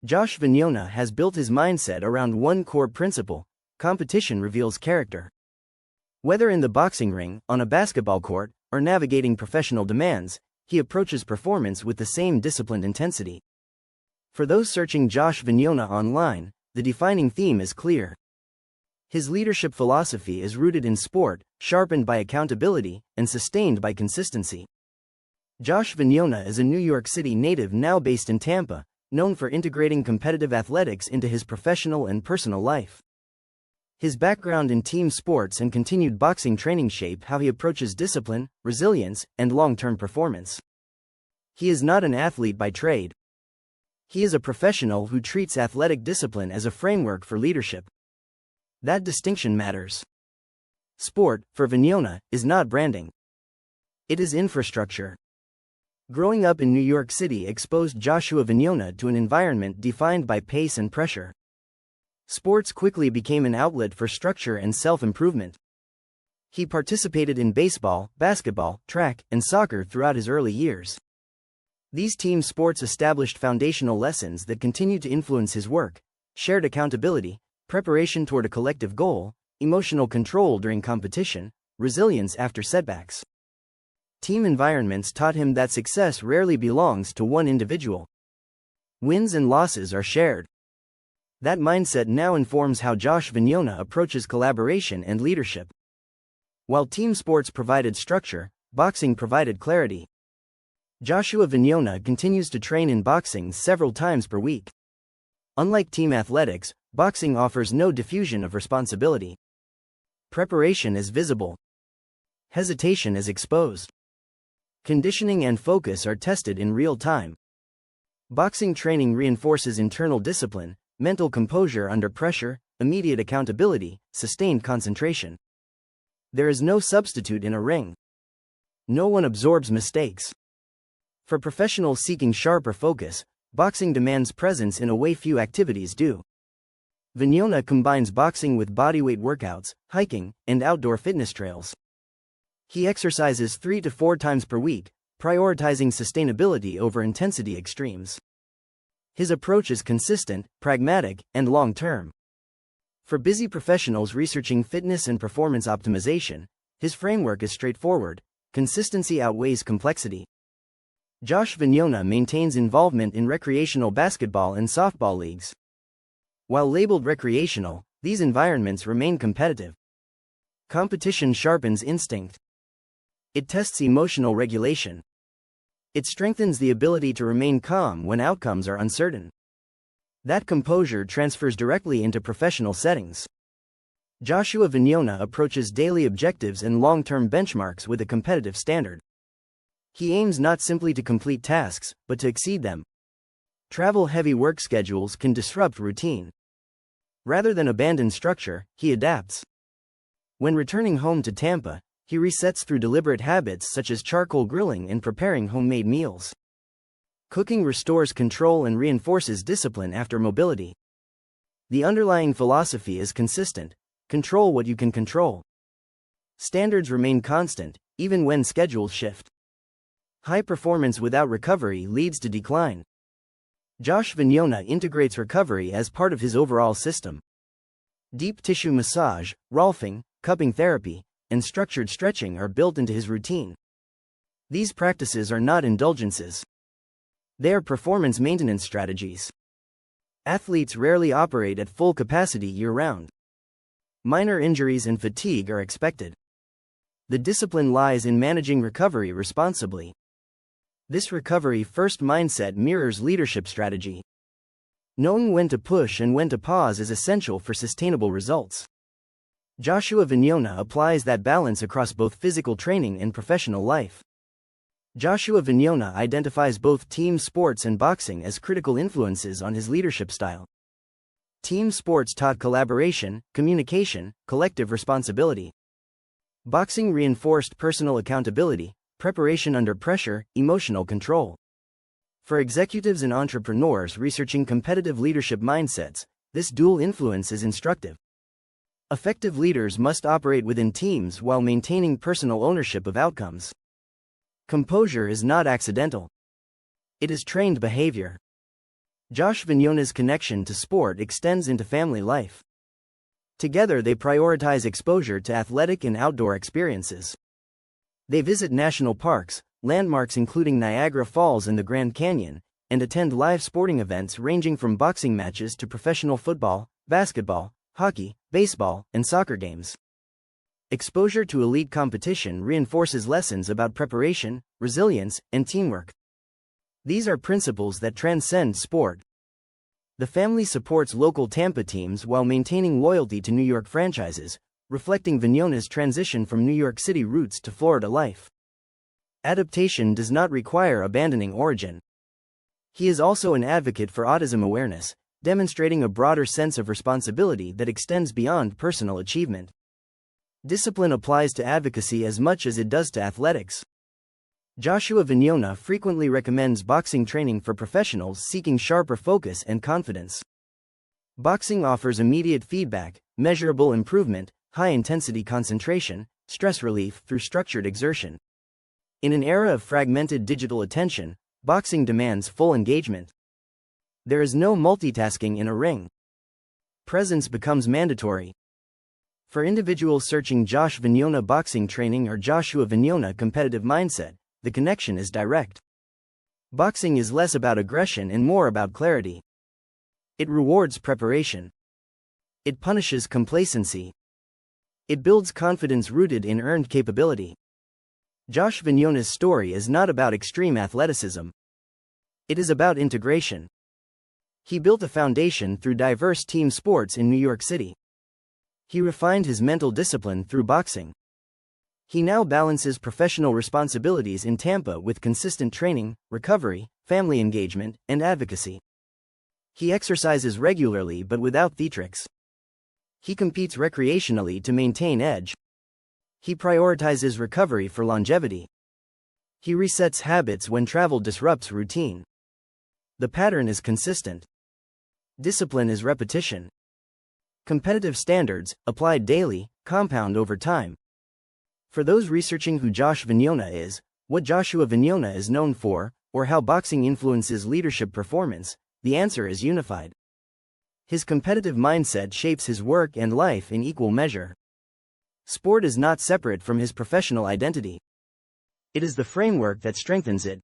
Josh Vignona has built his mindset around one core principle: competition reveals character. Whether in the boxing ring, on a basketball court, or navigating professional demands, he approaches performance with the same disciplined intensity. For those searching Josh Vignona online, the defining theme is clear. His leadership philosophy is rooted in sport, sharpened by accountability, and sustained by consistency. Josh Vignona is a New York City native now based in Tampa, known for integrating competitive athletics into his professional and personal life. His background in team sports and continued boxing training shape how he approaches discipline, resilience, and long-term performance. He is not an athlete by trade. He is a professional who treats athletic discipline as a framework for leadership. That distinction matters. Sport, for Vignona, is not branding. It is infrastructure. Growing up in New York City exposed Joshua Vignona to an environment defined by pace and pressure. Sports quickly became an outlet for structure and self-improvement. He participated in baseball, basketball, track, and soccer throughout his early years. These team sports established foundational lessons that continue to influence his work: shared accountability, preparation toward a collective goal, emotional control during competition, resilience after setbacks. Team environments taught him that success rarely belongs to one individual. Wins and losses are shared. That mindset now informs how Josh Vignona approaches collaboration and leadership. While team sports provided structure, boxing provided clarity. Joshua Vignona continues to train in boxing several times per week. Unlike team athletics, boxing offers no diffusion of responsibility. Preparation is visible. Hesitation is exposed. Conditioning and focus are tested in real time. Boxing training reinforces internal discipline, mental composure under pressure, immediate accountability, sustained concentration. There is no substitute in a ring. No one absorbs mistakes. For professionals seeking sharper focus, boxing demands presence in a way few activities do. Vignona combines boxing with bodyweight workouts, hiking, and outdoor fitness trails. He exercises 3 to 4 times per week, prioritizing sustainability over intensity extremes. His approach is consistent, pragmatic, and long-term. For busy professionals researching fitness and performance optimization, his framework is straightforward: consistency outweighs complexity. Josh Vignona maintains involvement in recreational basketball and softball leagues. While labeled recreational, these environments remain competitive. Competition sharpens instinct. It tests emotional regulation. It strengthens the ability to remain calm when outcomes are uncertain. That composure transfers directly into professional settings. Joshua Vignona approaches daily objectives and long-term benchmarks with a competitive standard. He aims not simply to complete tasks, but to exceed them. Travel-heavy work schedules can disrupt routine. Rather than abandon structure, he adapts. When returning home to Tampa, he resets through deliberate habits such as charcoal grilling and preparing homemade meals. Cooking restores control and reinforces discipline after mobility. The underlying philosophy is consistent: control what you can control. Standards remain constant, even when schedules shift. High performance without recovery leads to decline. Josh Vignona integrates recovery as part of his overall system. Deep tissue massage, rolfing, cupping therapy, and structured stretching are built into his routine. These practices are not indulgences. They are performance maintenance strategies. Athletes rarely operate at full capacity year-round. Minor injuries and fatigue are expected. The discipline lies in managing recovery responsibly. This recovery-first mindset mirrors leadership strategy. Knowing when to push and when to pause is essential for sustainable results. Joshua Vignona applies that balance across both physical training and professional life. Joshua Vignona identifies both team sports and boxing as critical influences on his leadership style. Team sports taught collaboration, communication, collective responsibility. Boxing reinforced personal accountability, preparation under pressure, emotional control. For executives and entrepreneurs researching competitive leadership mindsets, this dual influence is instructive. Effective leaders must operate within teams while maintaining personal ownership of outcomes. Composure is not accidental. It is trained behavior. Josh Vignona's connection to sport extends into family life. Together they prioritize exposure to athletic and outdoor experiences. They visit national parks, landmarks including Niagara Falls and the Grand Canyon, and attend live sporting events ranging from boxing matches to professional football, basketball, hockey, baseball, and soccer games. Exposure to elite competition reinforces lessons about preparation, resilience, and teamwork. These are principles that transcend sport. The family supports local Tampa teams while maintaining loyalty to New York franchises, reflecting Vignona's transition from New York City roots to Florida life. Adaptation does not require abandoning origin. He is also an advocate for autism awareness, demonstrating a broader sense of responsibility that extends beyond personal achievement. Discipline applies to advocacy as much as it does to athletics. Joshua Vignona frequently recommends boxing training for professionals seeking sharper focus and confidence. Boxing offers immediate feedback, measurable improvement, high-intensity concentration, stress relief through structured exertion. In an era of fragmented digital attention, boxing demands full engagement. There is no multitasking in a ring. Presence becomes mandatory. For individuals searching Josh Vignona boxing training or Joshua Vignona competitive mindset, the connection is direct. Boxing is less about aggression and more about clarity. It rewards preparation. It punishes complacency. It builds confidence rooted in earned capability. Josh Vignona's story is not about extreme athleticism. It is about integration. He built a foundation through diverse team sports in New York City. He refined his mental discipline through boxing. He now balances professional responsibilities in Tampa with consistent training, recovery, family engagement, and advocacy. He exercises regularly but without theatrics. He competes recreationally to maintain edge. He prioritizes recovery for longevity. He resets habits when travel disrupts routine. The pattern is consistent. Discipline is repetition. Competitive standards, applied daily, compound over time. For those researching who Josh Vignona is, what Joshua Vignona is known for, or how boxing influences leadership performance, the answer is unified. His competitive mindset shapes his work and life in equal measure. Sport is not separate from his professional identity. It is the framework that strengthens it.